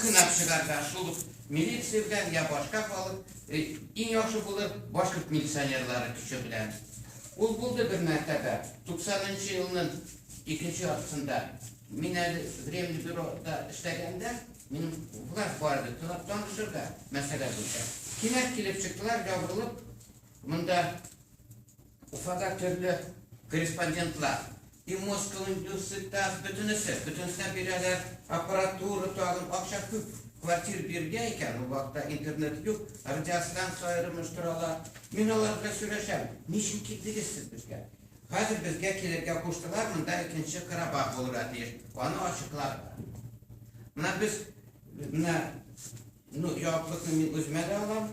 kınap çıkarlar. Şul militsiya bilen ya başka kalıp en yaxşı bulur Başkurt milisionerleri küçü bilen. Ul buldu bir mertebe 90. yılının ikinci yarısında Minel Временный büroda işlegende benim vlast vardı. Tanışırdı mesele bu. Kinet kilip çıktılar, yavrulup bunda ufada türlü korespondentlar Moskova üniversitesi bütünüse bireler aparaturu tualım akşam kvartir birgeyken o vakta internet yok radyasyon ayrılmıştıralar minalarla süreşem niçin kilitliysiniz bizge hazır bizge kilitge koştular bunda ikinci Karabağ olur ateş onu açıklar buna biz yaplıkını özme de alalım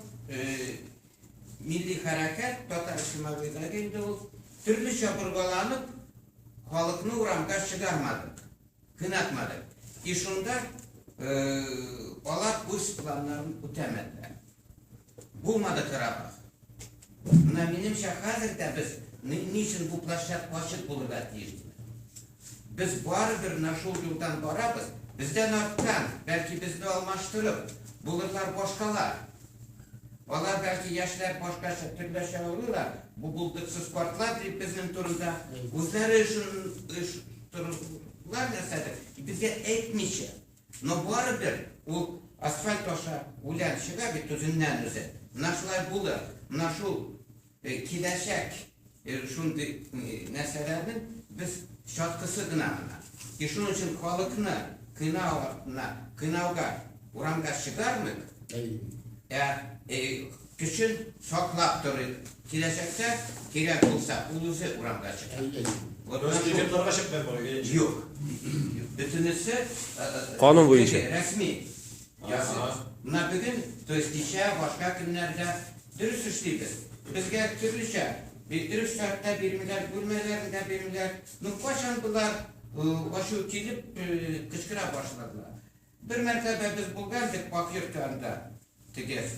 milli hareket totalişimavida geldi o türlü çapırgalanıp halkını uğramda çıkarmadık, kınatmadık. İşunda olar bu planlarını ütemediler. Bulmadı Karabağ. Buna benimce hazırda biz niçin bu plaşat bulurlar diyeceğiz. Biz barıdır naşul yoldan barabız, bizden arttan, belki bizde almıştırıp, bulurlar başkalar. Onlar belki yaşlar başka türlü şey olurlar. Bu bulduksuz partlar deyip bizim turunda uzları ışıtırlar nesedir. Bize etmişe. No bu arada o asfalt toşa ulan çıga bir tüzünden öze. Naşlar bulur. Naşul kileşek şundi neselerin biz şatkısı gınamına. İşin için kalıkını kınavga uramga çıkar mı? Küçün soklap duruyor. Kileşekte kirek olsa uluzu uğramda çıkar. Özgürlükler çıkmıyor böyle. Yok. Bütünüsü kanun bu işe. Resmi. Buna bugün işe başka günlerde dürüst işleyiniz. Bizge türlü şey. Bir dürüst şartta birimler, gülmelerinde birimler. Nukbaşan bunlar başı kilip kışkıra başladılar. Bir mertebe biz bulgardık Bakırköy'de.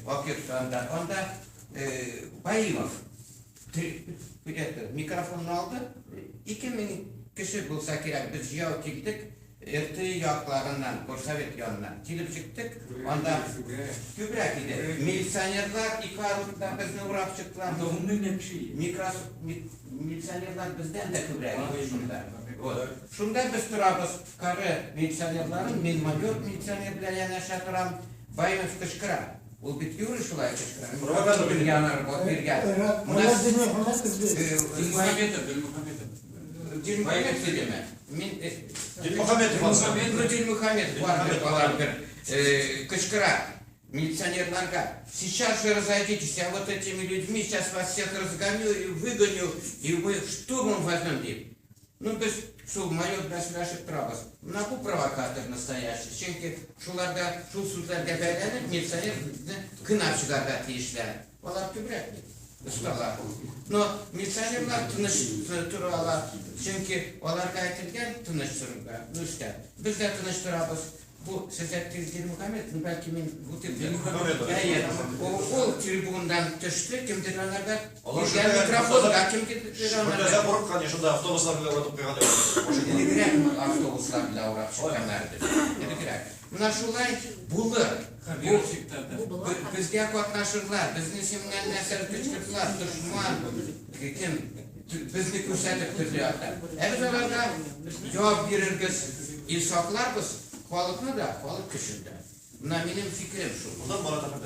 Vakıf'ta onda Bayimov mikrofonunu aldı. 2000 kişi bulsa gerek biz yav kildik. Ertiği yaklarından, Korsavet yanından kilip çıktık. Onda kübrek idi. Milisionerler İkarut'ta bizden uğrap çıktılar. Milisionerler bizden de kübrek idi. Şunda biz turabız karı milisionerlerin, min major milisioner bilen yanaşa turam. Bayimov kışkıra. O bitiyor şulay kışkıra. Propaganda bir yanar bak bir gel. Dilmuhammed söyleme. Dilmuhammed var bir kışkıra. Милиционерlarga, сейчас же разойдитесь, а вот этими людьми сейчас вас всех разгоню и выгоню, и мы штурмом возьмем их. Ну, без шул майор без наших правов. На bu provokatör naстоящий. Çünkü şularda, şu sözlerge beğenip milisioner kınapçılarda teyişler. Onlar kübrek mi? Ustalar. No, milisionerler tınış turalar. Çünkü onlar gaytilgen tınış turga. Nüşte. Biz de tınış turabız. Bu Sezettin Dilmuhammed'in belki min bu tipte. O tribundan düştü. Kimdir onlarda? Yani mikrofonda kim gitti? Burada kork, конечно, да, автобусlar bile uğratıp kıyalıyor. Edigirek avtobuslar bile uğrap çıkanlardır. Edigirek. Buna şulay bulur. Bizge katnaşırlar. Bizni simden neser kışkırtlar. Düşman. Kim? Bizni kürsatip türlüyorlar. Biz onlarda cevap verirgiz. İlsaklar biz. Kalıkını da, kalık kışında. Buna benim fikrim şu. Bundan Murat Efendi.